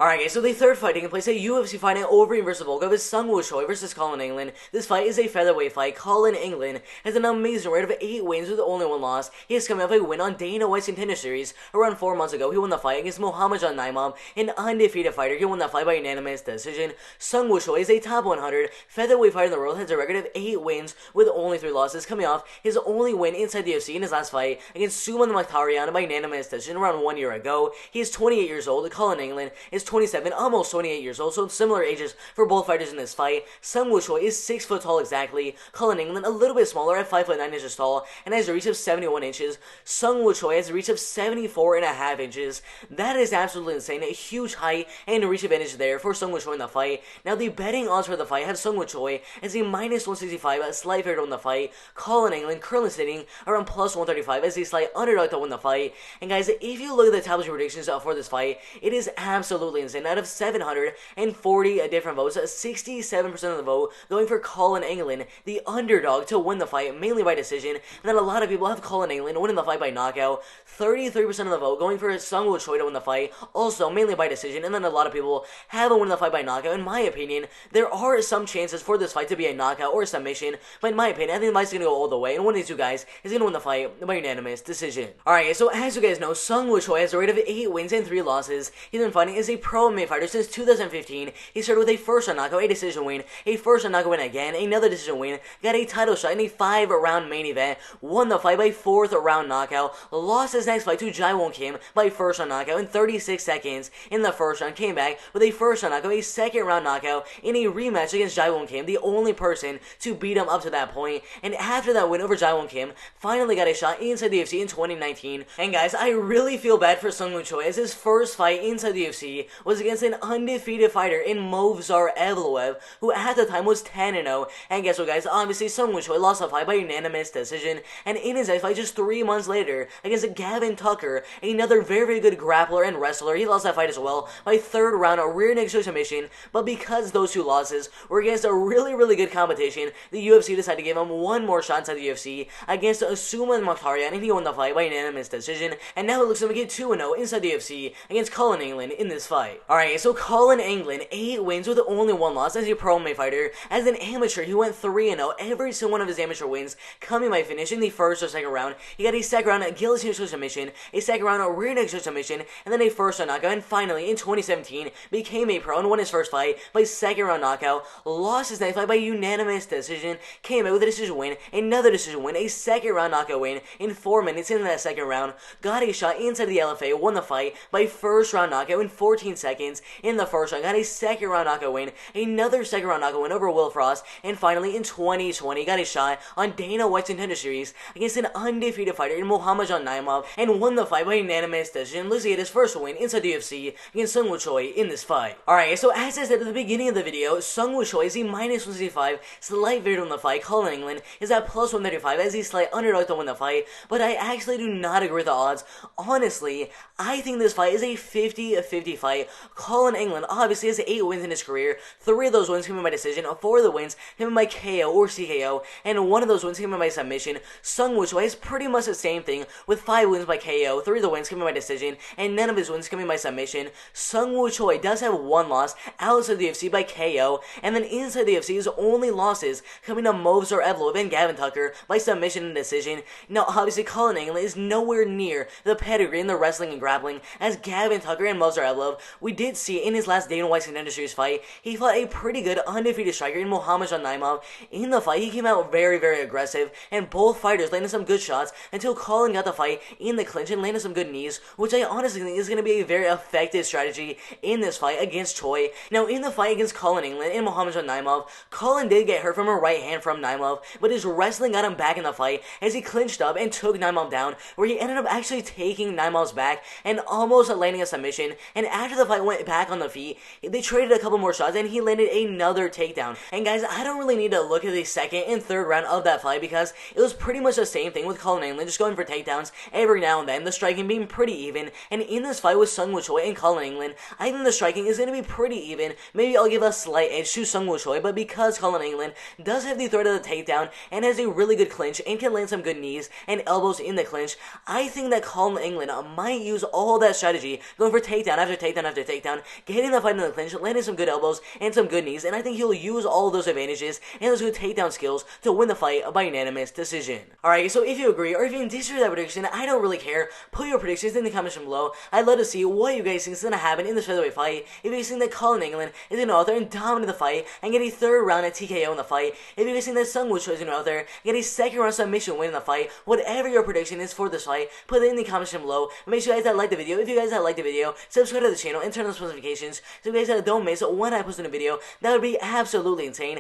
Alright guys, so the third fight taking place at UFC fight at Overeem vs. Volkov is Seung Choi versus Collin Anglin. This fight is a featherweight fight. Collin Anglin has an amazing rate of 8 wins with only 1 loss. He is coming off a win on Dana White's Contender Series around 4 months ago. He won the fight against Muhammad Naimov, an undefeated fighter. He won the fight by unanimous decision. Seung Choi is a top 100 featherweight fighter in the world, has a record of 8 wins with only 3 losses, coming off his only win inside the UFC in his last fight against Suman Mkhitaryan by unanimous decision around 1 year ago. He is 28 years old. Collin Anglin is 27, almost 28 years old, so similar ages for both fighters in this fight. Seung Choi is 6 foot tall exactly. Collin Anglin a little bit smaller at 5 foot 9 inches tall and has a reach of 71 inches. Seung Choi has a reach of 74.5 inches. That is absolutely insane. A huge height and reach advantage there for Seung Choi in the fight. Now the betting odds for the fight have Seung Choi as a minus 165, a slight favorite to win the fight. Collin Anglin currently sitting around plus 135 as a slight underdog to win the fight. And guys, if you look at the top predictions for this fight, it is absolutely insane. Out of 740 different votes, 67% of the vote going for Collin Anglin, the underdog to win the fight, mainly by decision. And then a lot of people have Collin Anglin winning the fight by knockout. 33% of the vote going for Seung Choi to win the fight, also mainly by decision. And then a lot of people have him win the fight by knockout. In my opinion, there are some chances for this fight to be a knockout or a submission, but in my opinion, I think the fight's gonna go all the way, and one of these two guys is gonna win the fight by unanimous decision. Alright, so as you guys know, Seung Choi has a rate of 8 wins and 3 losses. He's been fighting as a pro MMA fighter since 2015. He started with a first round knockout, a decision win, a first round knockout win again, another decision win, got a title shot in a 5-round main event, won the fight by 4th round knockout, lost his next fight to Jaewon Kim by first round knockout in 36 seconds in the first round, came back with a first round knockout, a second round knockout in a rematch against Jaewon Kim, the only person to beat him up to that point, and after that win over Jaewon Kim, finally got a shot inside the UFC in 2019. And guys, I really feel bad for Seung Choi as his first fight inside the UFC was against an undefeated fighter in Movsar Evloev, who at the time was 10-0. And guess what, guys? Obviously, Seung Choi lost the fight by unanimous decision. And in his next fight, just 3 months later, against Gavin Tucker, another very good grappler and wrestler, he lost that fight as well by 3rd round, a rear naked choke submission. But because those 2 losses were against a really good competition, the UFC decided to give him one more shot inside the UFC against Suman Mkhitaryan, and he won the fight by unanimous decision. And now it looks like we get 2-0 inside the UFC against Collin Anglin in this fight. Alright, so Collin Anglin, 8 wins with only 1 loss as a pro MMA fighter. As an amateur, he went 3-0 every single one of his amateur wins, coming by finishing the first or second round. He got a second round guillotine choke submission, a second round rear naked choke submission, and then a first round knockout. And finally, in 2017, became a pro and won his first fight by second round knockout. Lost his next fight by unanimous decision, came out with a decision win, another decision win, a second round knockout win in 4 minutes in that second round. Got a shot inside the LFA, won the fight by first round knockout in 14 seconds in the first round. Got a second round knockout win, another second round knockout win over Will Frost, and finally in 2020 got a shot on Dana White's Contender Series against an undefeated fighter in Muhammad Naimov and won the fight by unanimous decision, losing his first win inside the UFC against Seung Choi in this fight. Alright, so as I said at the beginning of the video, Seung Choi is a minus 165, slight favorite to win the fight. Collin Anglin is at plus 135 as a slight underdog to win the fight, but I actually do not agree with the odds. Honestly, I think this fight is a 50-50 fight. Collin Anglin obviously has 8 wins in his career. 3 of those wins came in by decision, 4 of the wins came in by KO or CKO, and 1 of those wins came in by submission. Seung Choi is pretty much the same thing with 5 wins by KO, 3 of the wins came in by decision, and none of his wins came in by submission. Seung Choi does have 1 loss outside the UFC by KO, and then inside the UFC his only losses coming to Movsar Evloev and Gavin Tucker by submission and decision. Now obviously Collin Anglin is nowhere near the pedigree in the wrestling and grappling as Gavin Tucker and Movsar Evloev. We did see in his last Dana White's Contender Series fight, he fought a pretty good undefeated striker in Muhammad Naimov. In the fight, he came out very aggressive, and both fighters landed some good shots until Collin got the fight in the clinch and landed some good knees, which I honestly think is going to be a very effective strategy in this fight against Choi. Now, in the fight against Collin Anglin and Muhammad Naimov, Collin did get hurt from a right hand from Naimov, but his wrestling got him back in the fight as he clinched up and took Naimov down, where he ended up actually taking Naimov's back and almost landing a submission. And after the fight went back on the feet, they traded a couple more shots and he landed another takedown. And guys, I don't really need to look at the second and third round of that fight because it was pretty much the same thing with Collin Anglin, just going for takedowns every now and then, the striking being pretty even. And in this fight with Seung Choi and Collin Anglin, I think the striking is going to be pretty even. Maybe I'll give a slight edge to Seung Choi, but because Collin Anglin does have the threat of the takedown and has a really good clinch and can land some good knees and elbows in the clinch, I think that Collin Anglin might use all that strategy, going for takedown after takedown after takedown, getting the fight in the clinch, landing some good elbows and some good knees, and I think he'll use all of those advantages and those good takedown skills to win the fight by unanimous decision. Alright, so if you agree or if you disagree with that prediction, I don't really care. Put your predictions in the comments below. I'd love to see what you guys think is going to happen in this featherweight fight. If you guys think that Collin Anglin is going to go out there and dominate the fight and get a third round at TKO in the fight, if you guys think that Seung is going to go out there and get a second round submission win in the fight, whatever your prediction is for this fight, put it in the comments below. Make sure you guys like the video. If you guys like the video, subscribe to the channel and turn on those notifications so you guys don't miss when I post a new video. That would be absolutely insane.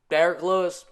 Derek Lewis.